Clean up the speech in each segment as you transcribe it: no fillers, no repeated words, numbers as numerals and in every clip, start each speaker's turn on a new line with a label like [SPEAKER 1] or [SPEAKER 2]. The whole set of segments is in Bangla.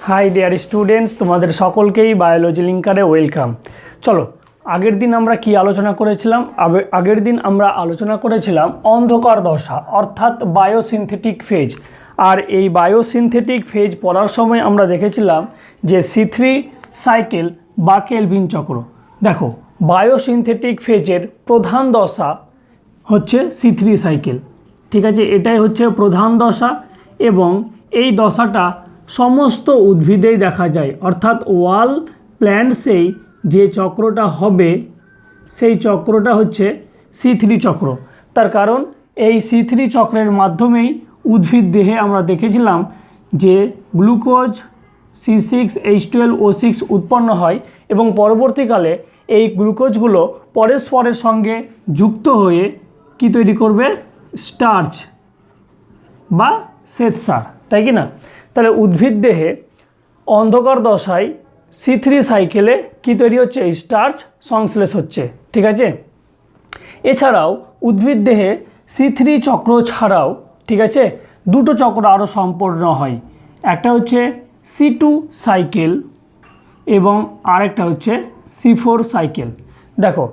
[SPEAKER 1] हाई डियर स्टूडेंट्स तुम्हारे सकलकेई बायोलॉजी लिंकारे वेलकाम। चलो आगेर दिन आमरा कि आलोचना करेछिलाम आगेर दिन आमरा आलोचना करेछिलाम अंधकार दशा अर्थात बायोसिंथेटिक फेज। और ये बायोसिंथेटिक फेज पढ़ार समय आमरा देखेछिलाम जे C3 साइकेल बा केल्विन चक्र। देखो बायोसिंथेटिक फेजर प्रधान दशा होच्छे C3 साइकेल, ठीक है। एटाई होच्छे प्रधान दशा एवं এই দশাটা समस्त उद्भिदेই দেখা যায়, अर्थात ওয়াল প্ল্যান্টসেই যে চক্রটা হবে সেই চক্রটা হচ্ছে C3 চক্র। তার কারণ এই C3 চক্রের মাধ্যমেই উদ্ভিদ দেহে আমরা দেখেছিলাম যে গ্লুকোজ C6H12O6 উৎপন্ন হয় এবং পরবর্তীকালে এই গ্লুকোজগুলো পরস্পরের সঙ্গে যুক্ত হয়ে কি তৈরি করবে, স্টার্চ বা শ্বেতসার, তাই কি না। তাহলে উদ্ভিদ দেহে অন্ধকার দশায় C3 সাইকেলে কি তৈরি হচ্ছে, স্টার্চ সংশ্লেষ হচ্ছে, ঠিক আছে। এছাড়াও উদ্ভিদ দেহে C3 চক্র ছাড়াও, ঠিক আছে, দুটো চক্র আরও সম্পন্ন হয়। একটা হচ্ছে C2 সাইকেল এবং আরেকটা হচ্ছে C4 সাইকেল। দেখো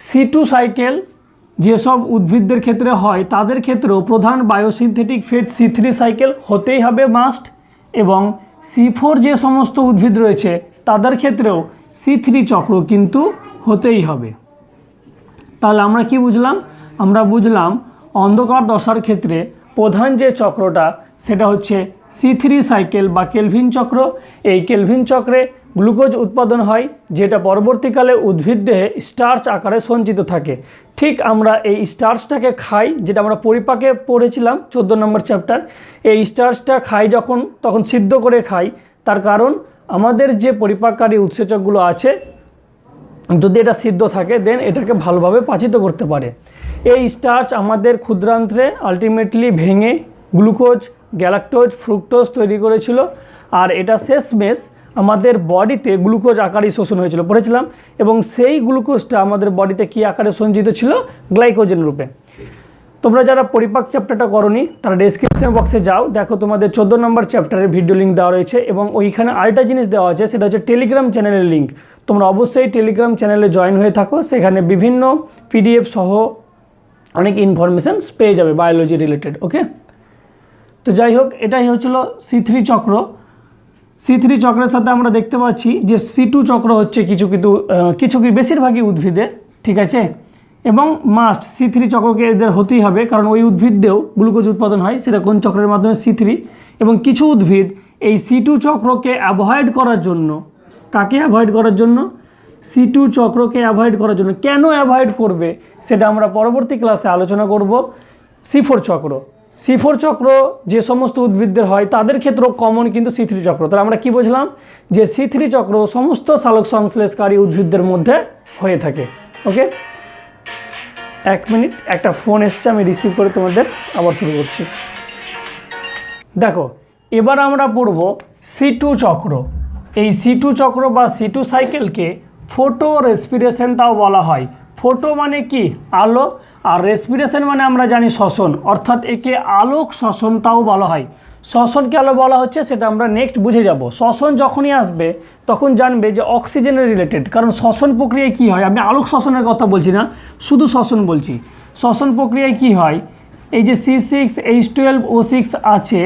[SPEAKER 1] C2 সাইকেল যেসব উদ্ভিদদের ক্ষেত্রে হয় তাদের ক্ষেত্রেও প্রধান বায়োসিনথেটিক ফেজ C3 সাইকেল হতেই হবে মাস্ট, এবং C4 যে সমস্ত উদ্ভিদ রয়েছে তাদের ক্ষেত্রেও C3 চক্র কিন্তু হতেই হবে। তাহলে আমরা কি বুঝলাম, আমরা বুঝলাম অন্ধকার দশার ক্ষেত্রে প্রধান যে চক্রটা সেটা হচ্ছে C3 সাইকেল বা কেলভিন চক্র। এই কেলভিন চক্রে গ্লুকোজ উৎপাদন হয় যেটা পরবর্তীকালে উদ্ভিদ দেহে স্টার্চ আকারে সঞ্চিত থাকে। ঠিক আমরা এই স্টার্চটাকে খাই, যেটা আমরা পরিপাকে পড়েছিলাম 14 নম্বর চ্যাপ্টার। এই স্টার্চটা খাই যখন, তখন সিদ্ধ করে খাই। তার কারণ আমাদের যে পরিপাককারী উৎসেচকগুলো আছে যদি এটা সিদ্ধ থাকে দেন এটাকে ভালোভাবে পাচিত করতে পারে। এই স্টার্চ আমাদের ক্ষুদ্রান্ত্রে আলটিমেটলি ভেঙে গ্লুকোজ, গ্যালাক্টোজ, ফ্রুক্টোজ তৈরি করেছিল। আর এটা শেষমেশ আমাদের বডিতে গ্লুকোজ আকারে শোষণ হয়েছিল, পড়েছিলাম। এবং সেই গ্লুকোজটা আমাদের বডিতে কি আকারে সঞ্চিত ছিল, গ্লাইকোজেন রূপে। তোমরা যারা পরিপাক চ্যাপ্টারটা করোনি তারা ডেসক্রিপশন বক্সে যাও, দেখো তোমাদের 14 নম্বর চ্যাপ্টারের ভিডিও লিঙ্ক দেওয়া রয়েছে এবং ওইখানে আরেকটা জিনিস দেওয়া আছে, সেটা হচ্ছে টেলিগ্রাম চ্যানেলের লিঙ্ক। তোমরা অবশ্যই টেলিগ্রাম চ্যানেলে জয়েন হয়ে থাকো, সেখানে বিভিন্ন PDF সহ অনেক ইনফরমেশান পেয়ে যাবে বায়োলজি রিলেটেড, ওকে। তো যাই হোক, এটাই হচ্ছিল C3 চক্র। C3 চক্রের সাথে আমরা দেখতে পাচ্ছি যে C2 চক্র হচ্ছে কিছু বেশিরভাগই উদ্ভিদে, ঠিক আছে। এবং মাস্ট C3 চক্রকে এদের হতেই হবে, কারণ ওই উদ্ভিদেও গ্লুকোজ উৎপাদন হয়, সেটা কোন চক্রের মাধ্যমে, C3। এবং কিছু উদ্ভিদ এই C2 চক্রকে অ্যাভয়েড করার জন্য, কাকে অ্যাভয়েড করার জন্য, C2 চক্রকে অ্যাভয়েড করার জন্য। কেন অ্যাভয়েড করবে সেটা আমরা পরবর্তী ক্লাসে আলোচনা করব। C4 চক্র, C4 চক্র যে সমস্ত উদ্ভিদদের হয় তাদের ক্ষেত্রেও কমন কিন্তু C3 চক্র। তাহলে আমরা কি বুঝলাম, যে C3 চক্র সমস্ত সালোক সংশ্লেষকারী উদ্ভিদদের মধ্যে হয়ে থাকে, ওকে। এক মিনিট, একটা ফোন এসছে, আমি রিসিভ করে তোমাদের আবার শুরু করছি। দেখো এবার আমরা পড়ব C2 চক্র। এই C2 চক্র বা C2 সাইকেলকে ফটো রেসপিরেশন তাও বলা হয়। ফটো মানে কি, আলো, আর রেসপিরেশন মানে আমরা জানি শ্বসন, অর্থাৎ একে আলোক শ্বসন তাও বলা হয়। শ্বসন কেন বলা হচ্ছে সেটা আমরা নেক্সট বুঝে যাব। শ্বসন যখনই আসবে তখন জানবে যে অক্সিজেনের রিলেটেড, কারণ শ্বসন প্রক্রিয়ায় কি হয়, আমি আলোক শ্বসনের কথা বলছি না, শুধু শ্বসন বলছি। শ্বসন প্রক্রিয়ায় কি হয়, এই যে C6H12O6 আছে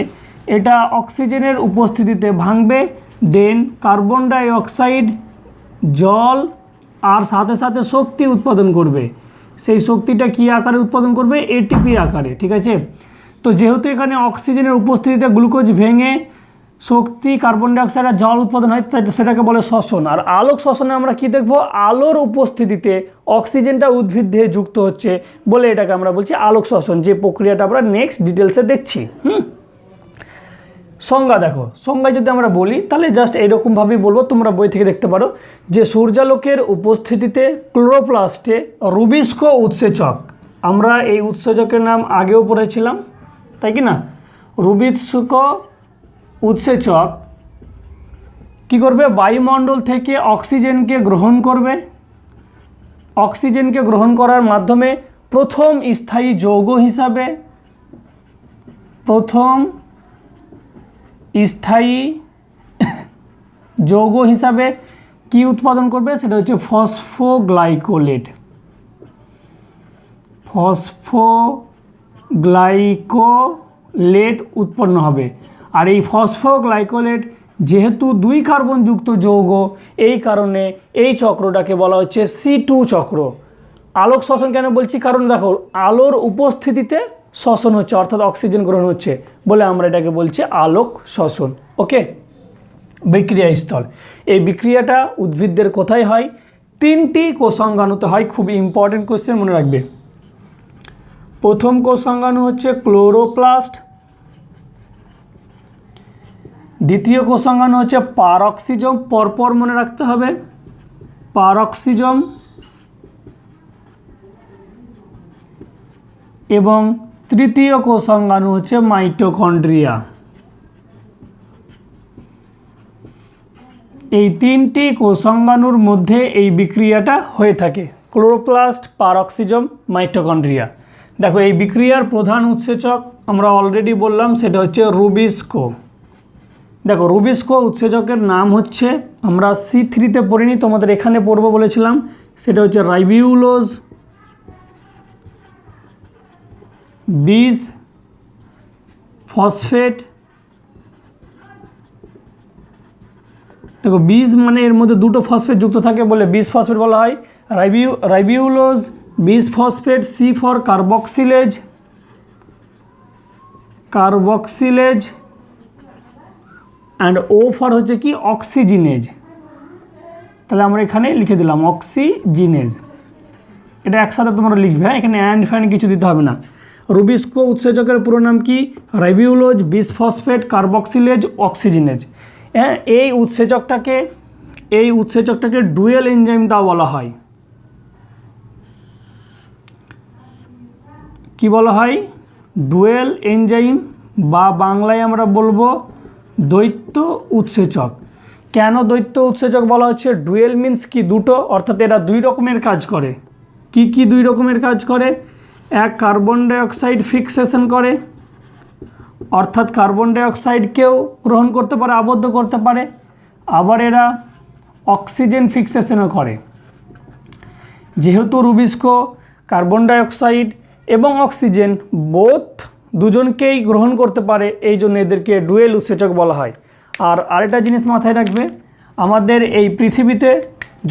[SPEAKER 1] এটা অক্সিজেনের উপস্থিতিতে ভাঙবে, দেন কার্বন ডাই অক্সাইড, জল আর সাথে সাথে শক্তি উৎপাদন করবে। সেই শক্তিটা কি আকারে উৎপাদন করবে, ATP আকারে, ঠিক আছে। তো যেহেতু এখানে অক্সিজেনের উপস্থিতিতে গ্লুকোজ ভেঙে শক্তি, কার্বন ডাইঅক্সাইড আর জল উৎপাদন হয়, সেটাকে বলে শ্বসন। আর আলোক শ্বসনে আমরা কি দেখব, আলোর উপস্থিতিতে অক্সিজেনটা উদ্ভিদ দেহে যুক্ত হচ্ছে বলে এটাকে আমরা বলছি আলোক শ্বসন, যে প্রক্রিয়াটা আমরা নেক্সট ডিটেলসে দেখছি। সংজ্ঞা দেখো, সংজ্ঞা যদি আমরা বলি তাহলে জাস্ট এইরকমভাবেই বলবো, তোমরা বই থেকে দেখতে পারো যে সূর্যালোকের উপস্থিতিতে ক্লোরোপ্লাস্টে রুবিস্কো উৎসেচক, আমরা এই উৎসেচকের নাম আগেও পড়েছিলাম, তাই কি না। রুবিস্কো উৎসেচক কি করবে, বায়ুমণ্ডল থেকে অক্সিজেনকে গ্রহণ করবে। অক্সিজেনকে গ্রহণ করার মাধ্যমে প্রথম স্থায়ী যৌগ হিসাবে স্থায়ী যৌগ হিসাবে কি উৎপাদন করবে, সেটা হচ্ছে ফসফোগ্লাইকোলেট। ফসফোগ্লাইকোলেট উৎপন্ন হবে। আর এই ফসফোগ্লাইকোলেট যেহেতু 2 কার্বন যুক্ত যৌগ, এই কারণে এই চক্রটাকে বলা হচ্ছে C2 চক্র। আলোক শ্বসন কেন বলছি, কারণ দেখো আলোর উপস্থিতিতে শ্বসন হচ্ছে, অর্থাৎ অক্সিজেন গ্রহণ হচ্ছে বলে আমরা এটাকে বলছি আলোক শ্বসন। ওকে, বিক্রিয়া স্থল। এই বিক্রিয়াটা উদ্ভিদদের কোথায় হয়? 3টি কোষাঙ্গাণুতে হয়। খুব ইম্পর্টেন্ট কোশ্চেন, মনে রাখবে। প্রথম কোষাঙ্গাণু হচ্ছে ক্লোরোপ্লাস্ট, দ্বিতীয় কোষাঙ্গাণু হচ্ছে পারক্সিজম, পরপর মনে রাখতে হবে, পারক্সিজম, এবং তৃতীয় কোষাঙ্গাণু হচ্ছে মাইটোকন্ড্রিয়া। এই 3টি কোষাঙ্গাণুর মধ্যে এই বিক্রিয়াটা হয়ে থাকে, ক্লোরোপ্লাস্ট, পারক্সিজম, মাইটোকন্ড্রিয়া। দেখো এই বিক্রিয়ার প্রধান উৎসেচক আমরা অলরেডি বললাম, সেটা হচ্ছে রুবিস্কো। দেখো রুবিস্কো উৎসেচকের নাম হচ্ছে, আমরা C3-তে পড়িনি, তোমাদের এখানে পড়বো বলেছিলাম, সেটা হচ্ছে রাইবিউলোজ বিস ফসফেট। দেখো বিস মানে এর মধ্যে 2টো ফসফেট যুক্ত থাকে বলে বিস ফসফেট বলা হয়। রাইবিউলোজ বিস phosphate, C for carboxylase, and O for হচ্ছে কি অক্সিজিনেজ। তাহলে আমরা এখানে লিখে দিলাম অক্সিজিনেজ, এটা একসাথে তোমরা লিখবে, হ্যাঁ, এখানে অ্যান্ড ফ্যান কিছু দিতে হবে না। রুবিস্কো উৎসেচকের পুরো নাম কি? রাইবিউলোজ বিস ফসফেট কার্বক্সিলেজ অক্সিজিনেজ। হ্যাঁ, এই উৎসেচকটাকে ডুয়েল এনজাইম তা বলা হয়। কি বলা হয়? ডুয়েল এনজাইম, বা বাংলায় আমরা বলবো দ্বৈত উৎসেচক। কেন দ্বৈত উৎসেচক বলা হচ্ছে? ডুয়েল মিন্স কি? 2টো, অর্থাৎ এরা 2 রকমের কাজ করে। কি 2 রকমের কাজ করে? এক, কার্বন ডাইঅক্সাইড ফিক্সেশন করে, অর্থাৎ কার্বন ডাইঅক্সাইডকেও গ্রহণ করতে পারে, আবদ্ধ করতে পারে। আবার এরা অক্সিজেন ফিক্সেশনও করে। যেহেতু রুবিস্কো কার্বন ডাইঅক্সাইড এবং অক্সিজেন দুজনকেই গ্রহণ করতে পারে, এই জন্য এদেরকে ডুয়েল উৎসেচক বলা হয়। আর আরেকটা জিনিস মাথায় রাখবে, আমাদের এই পৃথিবীতে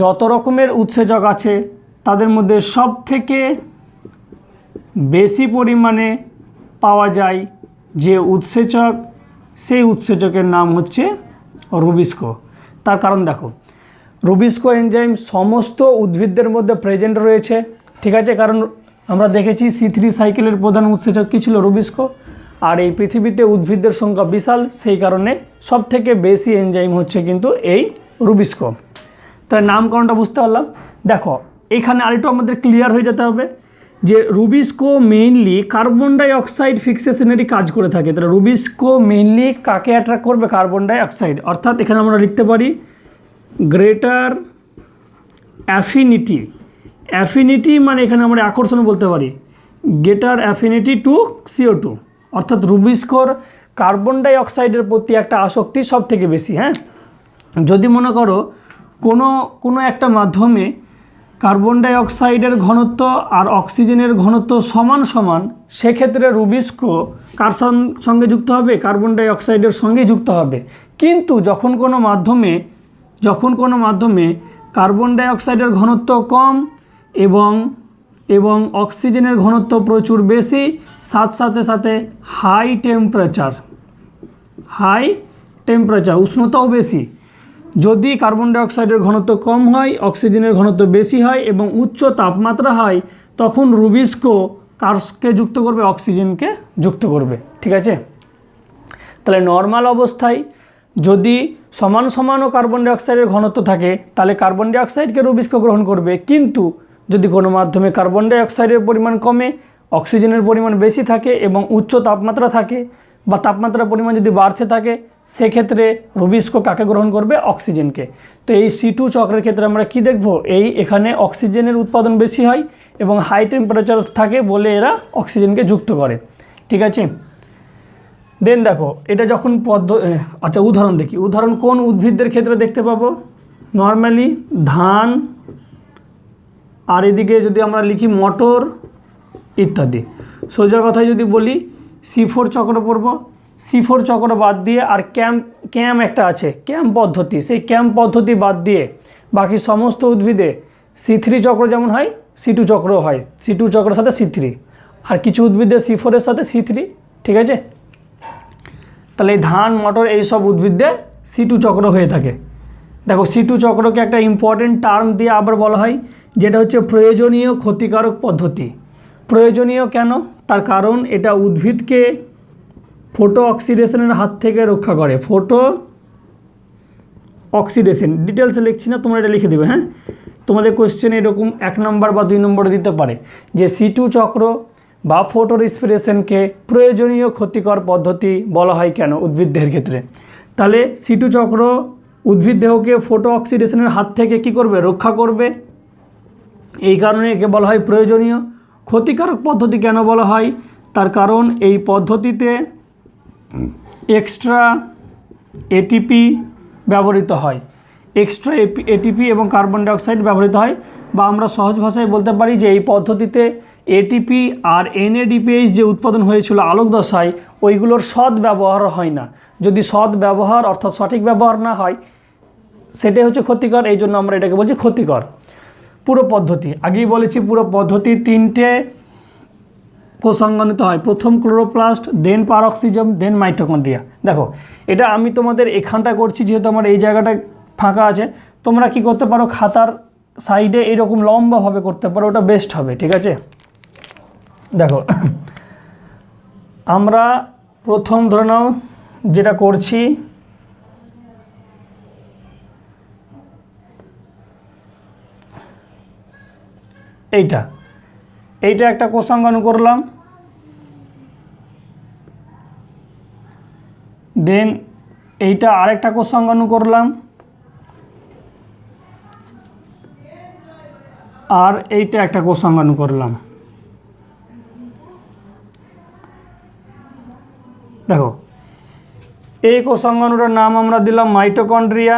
[SPEAKER 1] যত রকমের উৎসেচক আছে তাদের মধ্যে সব থেকে বেশি পরিমাণে পাওয়া যায় যে উৎসেচক, সেই উৎসেচকের নাম হচ্ছে রুবিস্কো। তার কারণ দেখো, রুবিস্কো এনজাইম সমস্ত উদ্ভিদদের মধ্যে প্রেজেন্ট রয়েছে, ঠিক আছে? কারণ আমরা দেখেছি C3 সাইকেলের প্রধান উৎসেচক কী ছিল? রুবিস্কো। আর এই পৃথিবীতে উদ্ভিদদের সংখ্যা বিশাল, সেই কারণে সব থেকে বেশি এনজাইম হচ্ছে কিন্তু এই রুবিস্কো। তাই নামকরণটা বুঝতে পারলাম। দেখো এখানে আরেকটু আমাদের ক্লিয়ার হয়ে যেতে হবে যে রুবিস্কো মেইনলি কার্বন ডাইঅক্সাইড ফিক্সেশনেরই কাজ করে থাকে। তাহলে রুবিস্কো মেইনলি কাকে অ্যাট্রাক্ট করবে? Carbon dioxide. অর্থাৎ এখানে আমরা লিখতে পারি গ্রেটার অ্যাফিনিটি। অ্যাফিনিটি মানে এখানে আমরা আকর্ষণ বলতে পারি, গ্রেটার অ্যাফিনিটি টু CO2। অর্থাৎ রুবিস্কোর কার্বন ডাইঅক্সাইডের প্রতি একটা আসক্তি সব থেকে বেশি। হ্যাঁ, যদি মনে করো কোনো একটা মাধ্যমে কার্বন ডাইঅক্সাইডের ঘনত্ব আর অক্সিজেনের ঘনত্ব সমান সমান, সেক্ষেত্রে রুবিস্কো কার সঙ্গে যুক্ত হবে? কার্বন ডাইঅক্সাইডের সঙ্গে যুক্ত হবে। কিন্তু যখন কোনো মাধ্যমে কার্বন ডাইঅক্সাইডের ঘনত্ব কম এবং অক্সিজেনের ঘনত্ব প্রচুর বেশি, সাথে হাই টেম্পারেচার উষ্ণতাও বেশি। যদি কার্বন ডাইঅক্সাইডের ঘনত্ব কম হয়, অক্সিজেনের ঘনত্ব বেশি হয় এবং উচ্চ তাপমাত্রা হয়, তখন রুবিস্কো কারকে যুক্ত করবে? অক্সিজেনকে যুক্ত করবে। ঠিক আছে? তাহলে নর্মাল অবস্থায় যদি সমানও কার্বন ডাইঅক্সাইডের ঘনত্ব থাকে, তাহলে কার্বন ডাইঅক্সাইডকে রুবিস্কো গ্রহণ করবে। কিন্তু যদি কোনো মাধ্যমে কার্বন ডাইঅক্সাইডের পরিমাণ কমে, অক্সিজেনের পরিমাণ বেশি থাকে এবং উচ্চ তাপমাত্রা থাকে, বা তাপমাত্রার পরিমাণ যদি বাড়তে থাকে, সেক্ষেত্রে রুবিস্কো কাকে গ্রহণ করবে? অক্সিজেনকে। তো এই C2 চক্রের ক্ষেত্রে আমরা কি দেখব? এখানে অক্সিজেনের উৎপাদন বেশি হয় এবং হাই টেম্পারেচার থাকে বলে এরা অক্সিজেনকে যুক্ত করে। ঠিক আছে? দেন দেখো এটা যখন আচ্ছা উদাহরণ দেখি, উদাহরণ কোন উদ্ভিদদের ক্ষেত্রে দেখতে পাবো? নর্মালি ধান, আর এদিকে যদি আমরা লিখি মটর ইত্যাদি। সোজা কথায় যদি বলি C4 চক্র পড়ব, C4 চক্র বাদ দিয়ে আর ক্যাম্প একটা আছে ক্যাম্প পদ্ধতি, সেই ক্যাম্প পদ্ধতি বাদ দিয়ে বাকি সমস্ত উদ্ভিদে C3 চক্র যেমন হয় C2 চক্র হয়, C2 চক্রের সাথে C3, আর কিছু উদ্ভিদে C4 এর সাথে C3, ঠিক আছে? তাহলে এই ধান মটর এই সব উদ্ভিদে C2 চক্র হয়ে থাকে। দেখো C2 চক্রকে একটা ইম্পর্টেন্ট টার্ম দিয়ে আবার বলা হয়, যেটা হচ্ছে প্রয়োজনীয় ক্ষতিকারক পদ্ধতি। প্রয়োজনীয় কেন? তার কারণ এটা উদ্ভিদকে ফটো অক্সিডেশনের হাত থেকে রক্ষা করে। ফটো অক্সিডেশন ডিটেলসে লিখছি না, তোমরা এটা লিখে দেবে। হ্যাঁ, তোমাদের কোয়েশ্চেন এরকম 1 নম্বর বা 2 নম্বরে দিতে পারে যে C2 চক্র বা ফটো রেসপিরেশনকে প্রয়োজনীয় ক্ষতিকর পদ্ধতি বলা হয় কেন উদ্ভিদ দেহের ক্ষেত্রে। তাহলে C2 চক্র উদ্ভিদ দেহকে ফটো অক্সিডেশনের হাত থেকে কি করবে? রক্ষা করবে। এই কারণে একে বলা হয় প্রয়োজনীয়। ক্ষতিকারক পদ্ধতি কেন বলা হয়? তার কারণ এই পদ্ধতিতে এক্সট্রা এটিপি ব্যবহৃত হয়, এক্সট্রা এটিপি এবং কার্বন ডাইঅক্সাইড ব্যবহৃত হয়। বা আমরা সহজ ভাষায় বলতে পারি যে এই পদ্ধতিতে এটিপি আর NADPH যে উৎপাদন হয়েছিল আলোক দশায়, ওইগুলোর সৎ ব্যবহার হয় না। যদি সৎ ব্যবহার অর্থাৎ সঠিক ব্যবহার না হয়, সেটাই হচ্ছে ক্ষতিকর। এই জন্য আমরা এটাকে বলছি ক্ষতিকর। পুরো পদ্ধতি আগেই বলেছি, পুরো পদ্ধতি 3টে কোষাঙ্গাণিত হয়। প্রথম ক্লোরোপ্লাস্ট, দেন পারঅক্সিজম, দেন মাইটোকন্ড্রিয়া। দেখো এটা আমি তোমাদের এখানটা করছি যেহেতু আমার এই জায়গাটা ফাঁকা আছে। তোমরা কি করতে পারো, খাতার সাইডে এরকম লম্বাভাবে করতে পারো, ওটা বেস্ট হবে, ঠিক আছে? দেখো আমরা প্রথম ধরে নাও যেটা করছি, এইটা একটা কোষাঙ্গাণু করলাম, দেন এইটা আরেকটা কোষাঙ্গাণু করলাম, আর এইটা একটা কোষাঙ্গাণু করলাম। দেখো এই কোষাঙ্গাণুটার নাম আমরা দিলাম মাইটোকন্ড্রিয়া।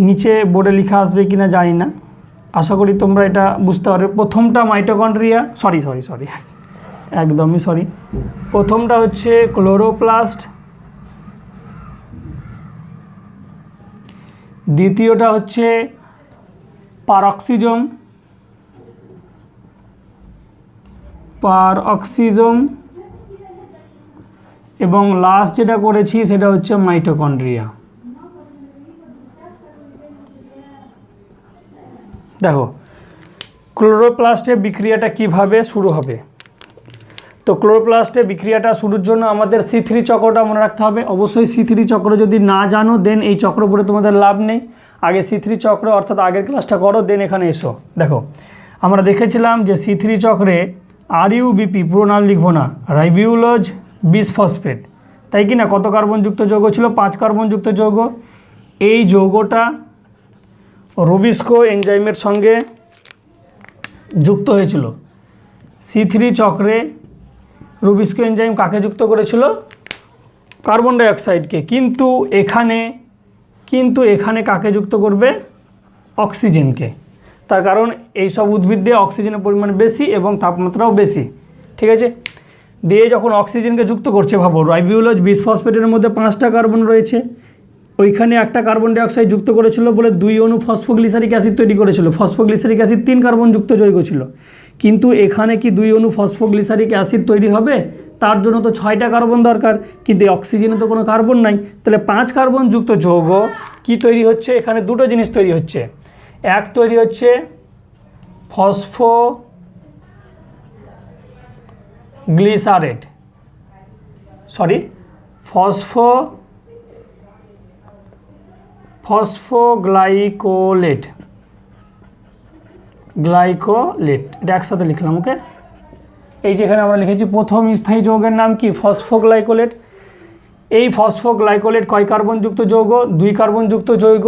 [SPEAKER 1] নিচে বোর্ডে লেখা আসবে কিনা জানি না, আশা করি তোমরা এটা বুঝতে পারবে। প্রথমটা মাইটোকন্ড্রিয়া, সরি একদমই সরি, প্রথমটা হচ্ছে ক্লোরোপ্লাস্ট, দ্বিতীয়টা হচ্ছে পারঅক্সিজম, এবং লাস্ট যেটা করেছি সেটা হচ্ছে মাইটোকন্ড্রিয়া। দেখো ক্লোরোপ্লাস্টে বিক্রিয়াটা কিভাবে শুরু হবে। তো ক্লোরোপ্লাস্টে বিক্রিয়াটা শুরুর জন্য আমাদের C3 চক্রটা মনে রাখতে হবে। অবশ্যই C3 চক্র যদি না জানো দেন এই চক্র পড়ে তোমাদের লাভ নেই। আগে C3 চক্র অর্থাৎ আগের ক্লাসটা করো, দেন এখানে এসো। দেখো আমরা দেখেছিলাম যে C3 চক্রে RUBP, পুরো নাম লিখবো না, রাইবিউলোজ বিসফসফেট, তাই কি না? কত কার্বনযুক্ত যৌগ ছিল? 5 কার্বনযুক্ত যৌগ। এই যৌগটা রুবিস্কো এনজাইমের সঙ্গে যুক্ত হয়েছিল। C3 চক্রে রুবিস্কো এনজাইম কাকে যুক্ত করেছিল? কার্বন ডাইঅক্সাইডকে। কিন্তু এখানে কাকে যুক্ত করবে? অক্সিজেনকে। তার কারণ এই সব উদ্ভিদে অক্সিজেনের পরিমাণ বেশি এবং তাপমাত্রাও বেশি, ঠিক আছে? দিয়ে যখন অক্সিজেনকে যুক্ত করছে, ভাবো রাইবিউলোজ বিসফসফেটের মধ্যে 5টা কার্বন রয়েছে, ওইখানে একটা কার্বন ডাইঅক্সাইড যুক্ত করেছিল বলে 2 অণু ফসফোগ্লিসারিক অ্যাসিড তৈরি করেছিল। ফসফোগ্লিসারিক অ্যাসিড 3 কার্বনযুক্ত যৌগ ছিল, কিন্তু এখানে কি 2 অণু ফসফোগ্লিসারিক অ্যাসিড তৈরি হবে? তার জন্য তো 6টা কার্বন দরকার, কিন্তু অক্সিজেনে তো কোনো কার্বন নাই। তাহলে 5 কার্বনযুক্ত যৌগ কি তৈরি হচ্ছে? এখানে দুটো জিনিস তৈরি হচ্ছে। এক তৈরি হচ্ছে ফসফোগ্লাইকোলেট, এটা একসাথে লিখলাম, ওকে? এই যেখানে আমরা লিখেছি প্রথম স্থায়ী যৌগের নাম কি? ফসফোগ্লাইকোলেট। এই ফসফোগ্লাইকোলেট কয় কার্বনযুক্ত যৌগ? 2 কার্বনযুক্ত যৌগ,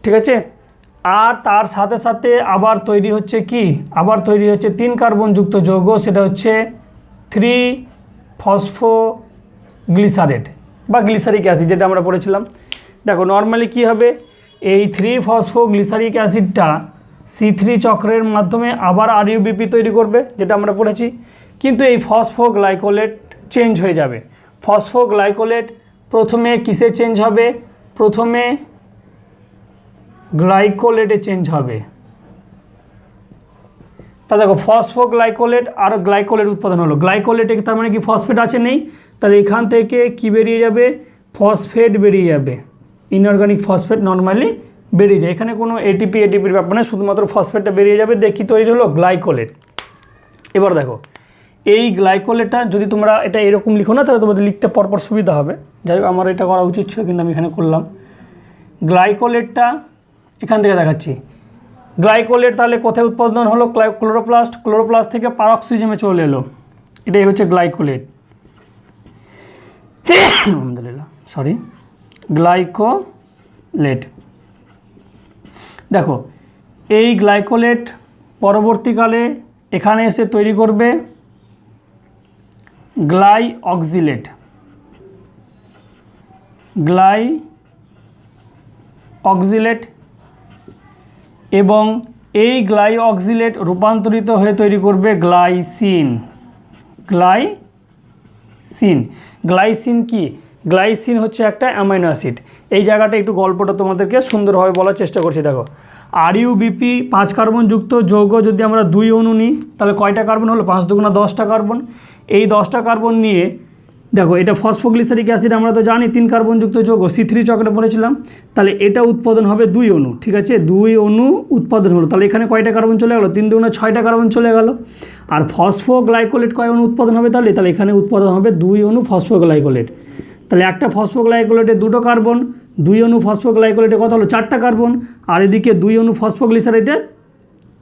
[SPEAKER 1] ঠিক আছে? আর তার সাথে সাথে আবার তৈরি হচ্ছে কি? আবার তৈরি হচ্ছে 3 কার্বনযুক্ত যৌগ, সেটা হচ্ছে 3-ফসফো গ্লিসারেট বা গ্লিসারিক অ্যাসিড, যেটা আমরা পড়েছিলাম। দেখো নর্মালি কী হবে, এই 3-ফসফোগ্লিসারিক অ্যাসিডটা C3 চক্রের মাধ্যমে আবার আরইউবিপি তৈরি করবে, যেটা আমরা পড়েছি। কিন্তু এই ফসফোগ্লাইকোলেট চেঞ্জ হয়ে যাবে। ফসফোগ্লাইকোলেট প্রথমে কিসে চেঞ্জ হবে, প্রথমে গ্লাইকোলেটে চেঞ্জ হবে। তা দেখো ফসফোগ্লাইকোলেট আর গ্লাইকোলেট উৎপাদন হলো, গ্লাইকোলেটে তার মানে কি ফসফেট আছে নেই, তাহলে এখান থেকে কি বেরিয়ে যাবে, ফসফেট বেরিয়ে যাবে। ইনঅর্গানিক ফসফেট নর্মালি বেরিয়ে যায়, এখানে কোনো এটিপির ব্যাপার না, শুধুমাত্র ফসফেটটা বেরিয়ে যাবে। দেখি তৈরি হলো গ্লাইকোলেট। এবার দেখো এই গ্লাইকোলেটটা যদি তোমরা এটা এরকম লিখো না, তাহলে তোমাদের লিখতে পরপর সুবিধা হবে। যাই হোক আমার এটা করা উচিত ছিল, কিন্তু আমি এখানে করলাম। গ্লাইকোলেটটা এখান থেকে দেখাচ্ছি। গ্লাইকোলেট তাহলে কোথায় উৎপাদন হলো, ক্লোরোপ্লাস্ট থেকে পারক্সিজমে চলে এলো, এটাই হচ্ছে গ্লাইকোলেট। আলহামদুলিল্লাহ, সরি, গ্লাইকোলেট। দেখো এই গ্লাইকোলেট পরবর্তীকালে এখানে এসে তৈরি করবে গ্লাইঅক্সিলেট। এবং এই গ্লাইঅক্সিলেট রূপান্তরিত হয়ে তৈরি করবে গ্লাইসিন। গ্লাইসিন কি, গ্লাইসিন হচ্ছে একটা অ্যামাইনো অ্যাসিড। এই জায়গাটা একটু গল্পটা তোমাদেরকে সুন্দরভাবে বলার চেষ্টা করছি। দেখো আরইউবিপি 5 কার্বন যুক্ত যৌগ যদি আমরা 2 অণু নিই, তাহলে কয়টা কার্বন হলো, 5 দুগুণা 10টা কার্বন। এই 10টা কার্বন নিয়ে দেখো এটা ফসফোগ্লিসারিক অ্যাসিড, আমরা তো জানি 3 কার্বন যুক্ত যৌগ, C3 চক্রে পড়েছিলাম। তাহলে এটা উৎপাদন হবে 2 অণু, ঠিক আছে, 2 অণু উৎপাদন হলো। তাহলে এখানে কয়টা কার্বন চলে গেল, 3 দুগুণা 6টা কার্বন চলে গেল। আর ফসফোগ্লাইকোলেট কয় অণু উৎপাদন হবে, তাহলে এখানে উৎপাদন হবে 2 অণু ফসফোগ্লাইকোলেট। তাহলে একটা ফসফোগ্লাইকোলেটে 2টো কার্বন, 2 অণু ফসফোগ্লাইকোলেটে কত হলো, 4টা কার্বন। আর এদিকে 2 অণু ফসফোগ্লিসারেটে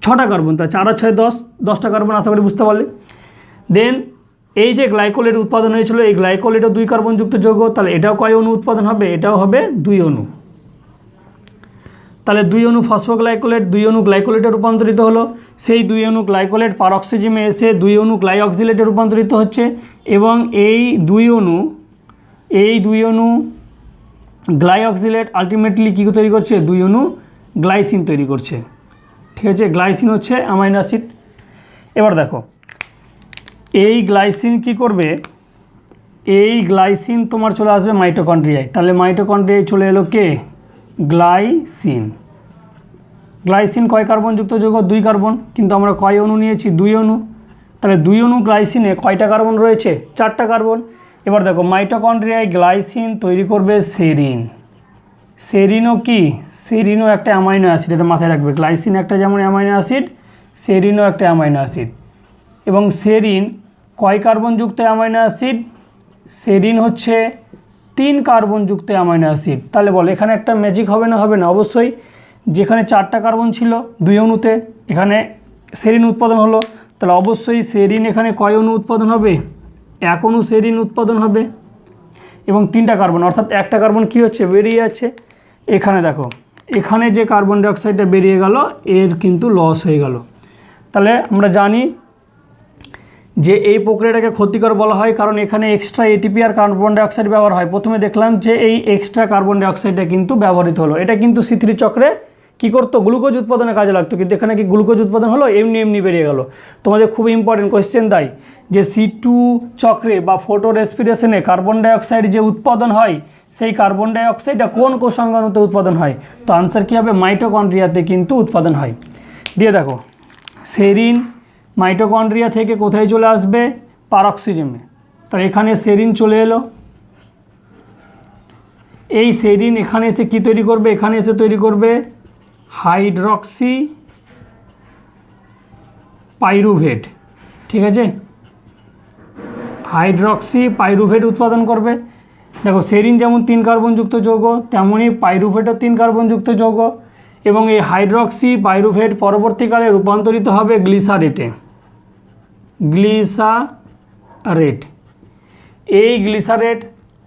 [SPEAKER 1] 6টা কার্বন, তাহলে 4 আর 6 10, 10টা কার্বন। আশা করি বুঝতে পারলে। দেন এই যে গ্লাইকোলেট উৎপাদন হয়েছিল, এই গ্লাইকোলেটও 2 কার্বন যুক্ত যৌগ, তাহলে এটাও কয় অণু উৎপাদন হবে, এটাও হবে 2 অণু। তাহলে 2 অণু ফসফোগ্লাইকোলেট 2 অণু গ্লাইকোলেটে রূপান্তরিত হলো। সেই 2 অণু গ্লাইকোলেট পারক্সিজমে এসে 2 অণু গ্লাইঅক্সিলেটে রূপান্তরিত হচ্ছে। এবং এই 2 অণু গ্লাইঅক্সিলেট আলটিমেটলি কী তৈরি করছে, 2 অণু গ্লাইসিন তৈরি করছে, ঠিক আছে। গ্লাইসিন হচ্ছে অ্যামাইনো অ্যাসিড। এবার দেখো এই গ্লাইসিন কি করবে, এই গ্লাইসিন তোমার চলে আসবে মাইটোকন্ড্রিয়ায়। তাহলে মাইটোকন্ড্রিয়ায় চলে এলো কে, গ্লাইসিন কয় কার্বন যুক্ত যৌগ, 2 কার্বন, কিন্তু আমরা কয় অণু নিয়েছি, 2 অণু। তাহলে 2 অণু গ্লাইসিনে কয়টা কার্বন রয়েছে, 4টা কার্বন। এবার দেখো মাইটোকন্ড্রিয়ায় গ্লাইসিন তৈরি করবে সেরিন। সেরিনও একটা অ্যামাইনো অ্যাসিড, এটা মাথায় রাখবে। গ্লাইসিন একটা যেমন অ্যামাইনো অ্যাসিড, সেরিনও একটা অ্যামাইনো অ্যাসিড। এবং সেরিন কয় কার্বন যুক্ত অ্যামাইনো অ্যাসিড, সেরিন হচ্ছে 3 কার্বন যুক্ত অ্যামাইনো অ্যাসিড। তাহলে বল এখানে একটা ম্যাজিক হবে না, হবে না, অবশ্যই। যেখানে 4টা কার্বন ছিল 2 অণুতে, এখানে সেরিন উৎপাদন হলো, তাহলে অবশ্যই সেরিন এখানে কয় অণু উৎপাদন হবে, 1 অণু সেরিন উৎপাদন হবে। এবং 3টা কার্বন, অর্থাৎ একটা কার্বন কি হচ্ছে, বেরিয়ে যাচ্ছে। এখানে দেখো এখানে যে কার্বন ডাইঅক্সাইডটা বেরিয়ে গেল, এর কিন্তু লস হয়ে গেল। তাহলে আমরা জানি যে এই প্রক্রিয়াটাকে ক্ষতিকর বলা হয়, কারণ এখানে এক্সট্রা এটিপি আর কার্বন ডাইঅক্সাইড ব্যবহার হয়। প্রথমে দেখলাম যে এই এক্সট্রা কার্বন ডাইঅক্সাইডটা কিন্তু ব্যবহৃত হলো, এটা কিন্তু C3 চক্রে কী করতো, গ্লুকোজ উৎপাদনে কাজে লাগতো, কিন্তু এখানে কি গ্লুকোজ উৎপাদন হলো, এমনি বেরিয়ে গেল। তোমাদের খুব ইম্পর্টেন্ট কোয়েশ্চেন দেয় যে C2 চক্রে বা ফটো রেসপিরেশনে কার্বন ডাইঅক্সাইড যে উৎপাদন হয়, সেই কার্বন ডাইঅক্সাইডটা কোন কোষাঙ্গাণুতে উৎপাদন হয়, তো আনসার কী হবে, মাইটোকন্ড্রিয়াতে কিন্তু উৎপাদন হয়। দিয়ে দেখো সেরিন মাইটোকন্ড্রিয়া থেকে কোথায় চলে আসবে, পারক্সিজমে। তাহলে এখানে সেরিন চলে এলো, এই সেরিন এখানে এসে কি তৈরি করবে, এখানে এসে তৈরি করবে হাইড্রক্সি পাইরুভেট, ঠিক আছে, হাইড্রক্সি পাইরুভেট উৎপাদন করবে। দেখো সেরিন যেমন 3 কার্বন যুক্ত যৌগ, তেমনই পাইরুভেটও 3 কার্বন যুক্ত যৌগ। এবং এই হাইড্রক্সি পাইরুভেট পরবর্তীকালে রূপান্তরিত হবে গ্লিসারেটে, এই গ্লিসারেট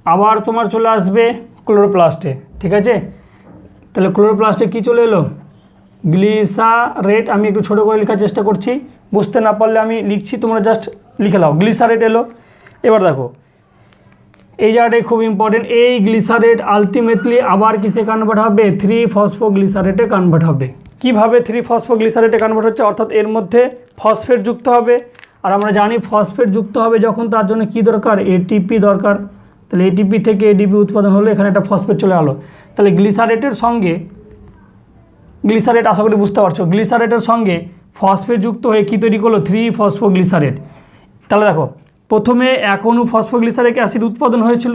[SPEAKER 1] আবার তোমার চলে আসবে ক্লোরোপ্লাস্টে, ঠিক আছে। তাহলে ক্লোরোপ্লাস্টে কি চলে এলো, গ্লিসারেট। আমি একটু ছোটো করে লেখার চেষ্টা করছি, বুঝতে না পারলে আমি লিখছি, তোমরা জাস্ট লিখে নাও, গ্লিসারেট এলো। এবার দেখো এই জায়গাটাই খুব ইম্পর্টেন্ট। এই গ্লিসারেট আলটিমেটলি আবার কিসে কনভার্ট হবে? 3-ফসফোগ্লিসারেটে কনভার্ট হবে। কিভাবে 3-ফসফোগ্লিসারেটে কনভার্ট হচ্ছে? অর্থাৎ এর মধ্যে ফসফেট যুক্ত হবে, আর আমরা জানি ফসফেট যুক্ত হবে যখন তার জন্য কি দরকার? এটিপি দরকার। তাহলে এটিপি থেকে এডিপি উৎপাদন হলো, এখানে একটা ফসফেট চলে গেলো। তাহলে গ্লিসারেটের সঙ্গে গ্লিসারেট, আশা করি বুঝতে পারছো, গ্লিসারেটের সঙ্গে ফসফেট যুক্ত হয়ে কী তৈরি করলো? 3-ফসফোগ্লিসারেট। তাহলে দেখো, প্রথমে 1 অণু ফসফোগ্লিসারিক অ্যাসিড উৎপাদন হয়েছিল,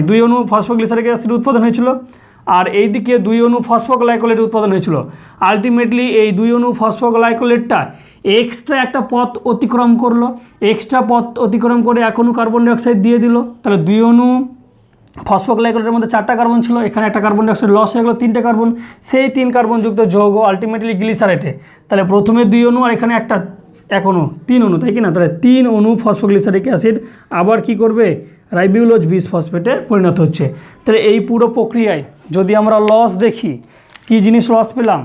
[SPEAKER 1] 2 অণু ফসফোগ্লিসারিক অ্যাসিড উৎপাদন হয়েছিল, আর এইদিকে 2 অণু ফসফোগ্লাইকোলেট উৎপাদন হয়েছিল। আলটিমেটলি এই 2 অণু ফসফোগ্লাইকোলেটটা এক্সট্রা একটা পথ অতিক্রম করলো, এক্সট্রা পথ অতিক্রম করে 1 অণু কার্বন ডাইঅক্সাইড দিয়ে দিল। তাহলে 2 অণু ফসফোগ্লাইকোলেটের মধ্যে 4টা কার্বন ছিল, এখানে একটা কার্বন ডাইঅক্সাইড লস হয়ে গেলো, 3টে কার্বন, সেই 3 কার্বনযুক্ত যৌগ আলটিমেটলি গ্লিসারেটে। তাহলে প্রথমে 2 অণু আর এখানে 1 অণু, 3 অণু, তাই কি না? তাহলে 3 অণু ফসফোগ্লিসারিক অ্যাসিড আবার কি করবে? রাইবিউলোজ বিসফসফেটে পরিণত হচ্ছে। তাহলে এই পুরো প্রক্রিয়ায় যদি আমরা লস দেখি, কি জিনিস লস পেলাম?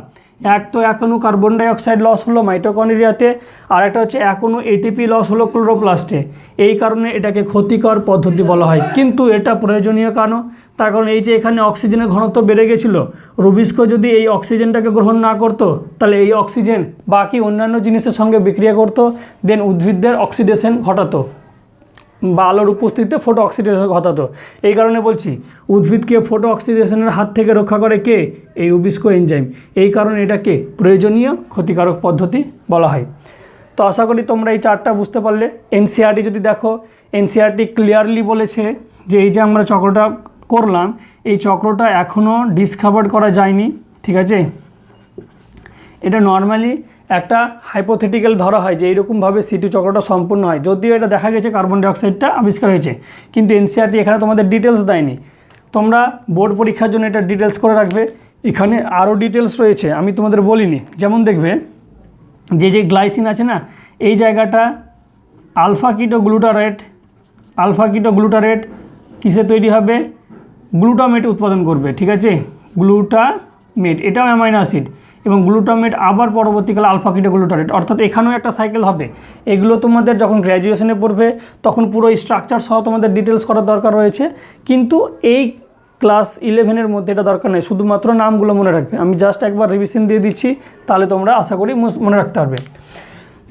[SPEAKER 1] এক তো 1 অণু কার্বন ডাইঅক্সাইড লস হলো মাইটোকন্ড্রিয়াতে, আর একটা হচ্ছে 1 অণু এটিপি লস হলো ক্লোরোপ্লাস্টে। এই কারণে এটাকে ক্ষতিকর পদ্ধতি বলা হয়, কিন্তু এটা প্রয়োজনীয় কেন? তার কারণ এই যে এখানে অক্সিজেনের ঘনত্ব বেড়ে গেছিলো, রুবিস্কো যদি এই অক্সিজেনটাকে গ্রহণ না করতো, তাহলে এই অক্সিজেন বাকি অন্যান্য জিনিসের সঙ্গে বিক্রিয়া করতো, দেন উদ্ভিদদের অক্সিডেশন ঘটাতো বা আলোর উপস্থিতিতে ফটো অক্সিডেশন ঘটাতো। এই কারণে বলছি উদ্ভিদকে ফটো অক্সিডেশনের হাত থেকে রক্ষা করে কে? এই রুবিস্কো এনজাইম। এই কারণে এটাকে প্রয়োজনীয় ক্ষতিকারক পদ্ধতি বলা হয়। তো আশা করি তোমরা এই চারটা বুঝতে পারলে। এনসিইআরটি যদি দেখো, এনসিইআরটি ক্লিয়ারলি বলেছে যে এই যে আমরা চক্রটা করলাম, এই চক্রটা এখনও ডিসকভার করা যায়নি, ঠিক আছে? এটা নর্মালি একটা হাইপোথেটিক্যাল ধরা হয় যে এইরকমভাবে সিটু চক্রটা সম্পূর্ণ হয়, যদিও এটা দেখা গেছে কার্বন ডাইঅক্সাইডটা আবিষ্কার হয়েছে, কিন্তু এনসিইআরটি এখানে তোমাদের ডিটেলস দেয়নি। তোমরা বোর্ড পরীক্ষার জন্য এটা ডিটেলস করে রাখবে। এখানে আরও ডিটেলস রয়েছে, আমি তোমাদের বলিনি। যেমন দেখবে যে গ্লাইসিন আছে না, এই জায়গাটা আলফা কিটো গ্লুটারেট কিসে তৈরি হবে? গ্লুটামেট উৎপাদন করবে, ঠিক আছে? গ্লুটামেট, এটাও অ্যামাইনো অ্যাসিড, এবং গ্লুটামেট আবার পরবর্তীকালে আলফা কিটো গ্লুটারেট, অর্থাৎ এখানেও একটা সাইকেল হবে। এগুলো তোমাদের যখন গ্র্যাজুয়েশনে পড়বে তখন পুরো স্ট্রাকচার সহ তোমাদের ডিটেলস করার দরকার রয়েছে, কিন্তু এই ক্লাস 11-এর মধ্যে এটা দরকার নেই, শুধুমাত্র নামগুলো মনে রাখবে। আমি জাস্ট একবার রিভিশন দিয়ে দিচ্ছি, তাহলে তোমরা আশা করি মনে রাখতে পারবে।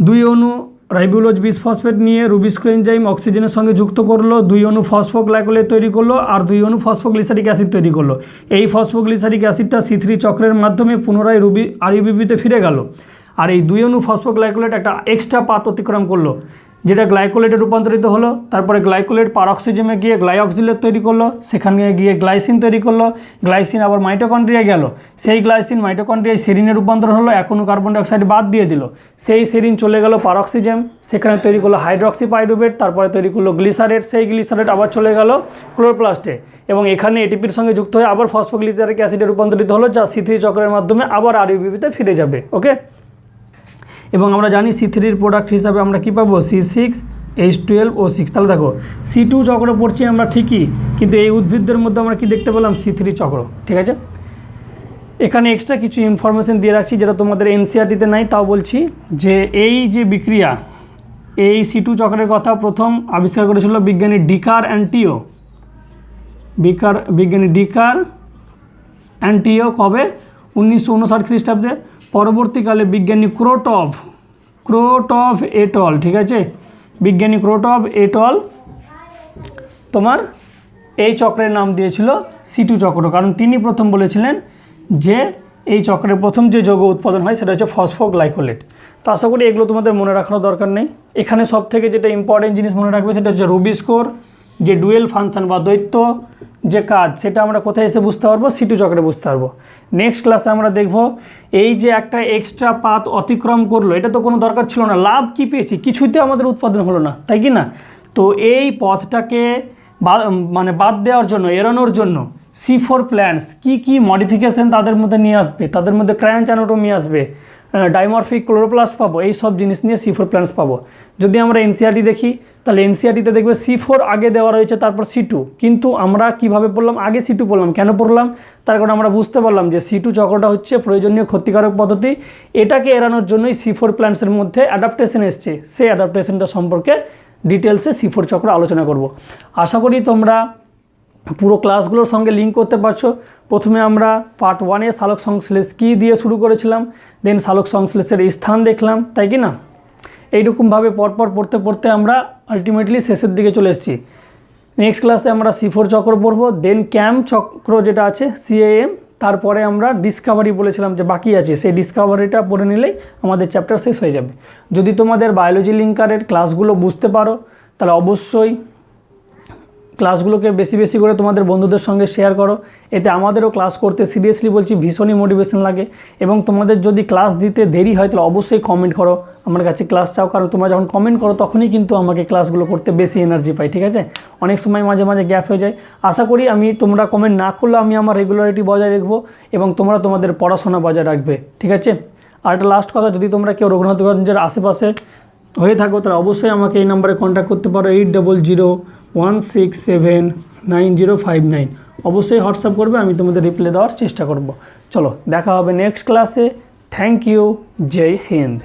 [SPEAKER 1] 2 অণু রাইবিউলোজ বিসফসফেট নিয়ে রুবিস্কো এনজাইম অক্সিজেনের সঙ্গে যুক্ত করলো, 2 অণু ফসফোগ্লাইকোলেট তৈরি করলো, আর 2 অণু ফসফোগ্লিসারিক অ্যাসিড তৈরি করলো। এই ফসফোগ্লিসারিক অ্যাসিডটা C3 চক্রের মাধ্যমে পুনরায় আরইউবিপিতে ফিরে গেল, আর এই 2 অণু ফসফোগ্লাইকোলেট একটা এক্সট্রা পাথ অতিক্রম করলো, যেটা গ্লাইকোলেটে রূপান্তরিত হলো। তারপরে গ্লাইকোলেট পারঅক্সিজেমে গিয়ে গ্লাইঅক্সিলেট তৈরি করলো, সেখানে গিয়ে গ্লাইসিন তৈরি করলো, গ্লাইসিন আবার মাইটোকন্ড্রিয়ায় গেল, সেই গ্লাইসিন মাইটোকন্ড্রিয়ায় সেরিনে রূপান্তর হলো, 1 অণু কার্বন ডাইঅক্সাইড বাদ দিয়ে দিল, সেই সেরিন চলে গেল পারঅক্সিজেম, সেখানে তৈরি করলো হাইড্রক্সি পাইরুভেট, তারপরে তৈরি করলো গ্লিসারেট, সেই গ্লিসারেট আবার চলে গেল ক্লোরোপ্লাস্টে, এবং এখানে এটিপির সঙ্গে যুক্ত হয়ে আবার ফসফোগ্লিসারিক অ্যাসিডে রূপান্তরিত হলো, যা C3 চক্রের মাধ্যমে আবার আরইউবিপিতে ফিরে যাবে। ওকে, এবং আমরা জানি C3-র প্রোডাক্ট হিসাবে আমরা কী পাবো? C6H12O6। তাহলে দেখো C2 চক্র পড়ছি আমরা ঠিকই, কিন্তু এই উদ্ভিদদের মধ্যে আমরা কি দেখতে পেলাম? C3 চক্র, ঠিক আছে? এখানে এক্সট্রা কিছু ইনফরমেশন দিয়ে রাখছি যেটা তোমাদের এনসিইআরটিতে নাই, তাও বলছি যে এই যে বিক্রিয়া, এই C2 চক্রের কথা প্রথম আবিষ্কার করেছিল বিজ্ঞানী ডিকার অ্যান্ড টিও কবে? 1959 খ্রিস্টাব্দে। পরবর্তীকালে বিজ্ঞানী ক্রোটভ এটল, ঠিক আছে? বিজ্ঞানী ক্রোটভ এটল তোমার এই চক্রের নাম দিয়েছিল C2 চক্র, কারণ তিনি প্রথম বলেছিলেন যে এই চক্রের প্রথম যে যৌগ উৎপাদন হয় সেটা হচ্ছে ফসফোগ্লাইকোলেট। তো আশা করি এগুলো তোমাদের মনে রাখার দরকার নেই। এখানে সব থেকে যেটা ইম্পর্টেন্ট জিনিস মনে রাখবে সেটা হচ্ছে রুবিস্কোর যে ডুয়েল ফাংশন বা দ্বৈত যে কাজ, সেটা আমরা কোথায় এসে বুঝতে পারবো? C2 চক্রে বুঝতে পারবো। নেক্সট ক্লাসে আমরা দেখব এই যে একটা এক্সট্রা পাথ অতিক্রম করলো, এটা তো কোনো দরকার ছিল না, লাভ কি পেয়েছি? কিছুতে আমাদের উৎপাদন হলো না, তাই কি না? তো এই পথটাকে বাদ দেওয়ার জন্য, এড়ানোর জন্য C4 প্ল্যান্টস কি মডিফিকেশান তাদের মধ্যে নিয়ে আসবে, তাদের মধ্যে ক্রায়ন চ্যানোটোমি আসবে, ডাইমরফিক ক্লোরোপ্লাস্ট পাবো, এই সব জিনিস নিয়ে C4 প্ল্যান্টস পাবো। যদি আমরা এনসিইআরটি দেখি, তাহলে এনসিইআরটিতে দেখবে C4 আগে দেওয়া রয়েছে, তারপর C2, কিন্তু আমরা কিভাবে পড়লাম? আগে C2 পড়লাম, কেন পড়লাম? তার কারণ আমরা বুঝতে পারলাম যে C2 চক্রটা হচ্ছে প্রয়োজনীয় ক্ষতিকারক পদ্ধতি, এটাকে এড়ানোর জন্যই C4 প্ল্যান্টসের মধ্যে অ্যাডাপ্টেশন এসছে, সেই অ্যাডাপ্টেশনটা সম্পর্কে ডিটেলসে C4 চক্র আলোচনা করব। আশা করি তোমরা পুরো ক্লাসগুলোর সঙ্গে লিঙ্ক করতে পারছো। প্রথমে আমরা পার্ট 1-এ সালোক সংশ্লেষ কী দিয়ে শুরু করেছিলাম, দেন সালোক সংশ্লেষের স্থান দেখলাম, তাই কি না? এইরকমভাবে পরপর পড়তে পড়তে আমরা আলটিমেটলি শেষের দিকে চলে এসেছি। নেক্সট ক্লাসে আমরা C4 চক্র পড়বো, দেন ক্যাম চক্র যেটা আছে CAM, তারপরে আমরা ডিসকাভারি বলেছিলাম যে বাকি আছে, সেই ডিসকাভারিটা পড়ে নিলেই আমাদের চ্যাপ্টার শেষ হয়ে যাবে। যদি তোমাদের বায়োলজি লিঙ্কারের ক্লাসগুলো বুঝতে পারো তাহলে অবশ্যই ক্লাসগুলোকে বেশি বেশি করে তোমাদের বন্ধুদের সঙ্গে শেয়ার করো, এতে আমাদেরও ক্লাস করতে সিরিয়াসলি বলছি ভীষণই মোটিভেশন লাগে। এবং তোমাদের যদি ক্লাস দিতে দেরি হয় তাহলে অবশ্যই কমেন্ট করো, আমার কাছে ক্লাস চাও, কারণ তোমরা যখন কমেন্ট করো তখনই কিন্তু আমাকে ক্লাসগুলো করতে বেশি এনার্জি পাই, ঠিক আছে? অনেক সময় মাঝে মাঝে গ্যাপ হয়ে যায়। আশা করি তোমরা কমেন্ট না করলেও আমি আমার রেগুলারিটি বজায় রাখবো এবং তোমরা তোমাদের পড়াশোনা বজায় রাখবে, ঠিক আছে? আর একটা লাস্ট কথা, যদি তোমরা কেউ রঘুনাথগঞ্জের আশেপাশে হয়ে থাকো তাহলে অবশ্যই আমাকে এই নাম্বারে কন্ট্যাক্ট করতে পারো, 8001679059। অবশ্যই হোয়াটসঅ্যাপ করবে, আমি তোমাদের রিপ্লাই দেওয়ার চেষ্টা করব। চলো দেখা হবে নেক্সট ক্লাসে। থ্যাংক ইউ, জয় হিন্দ।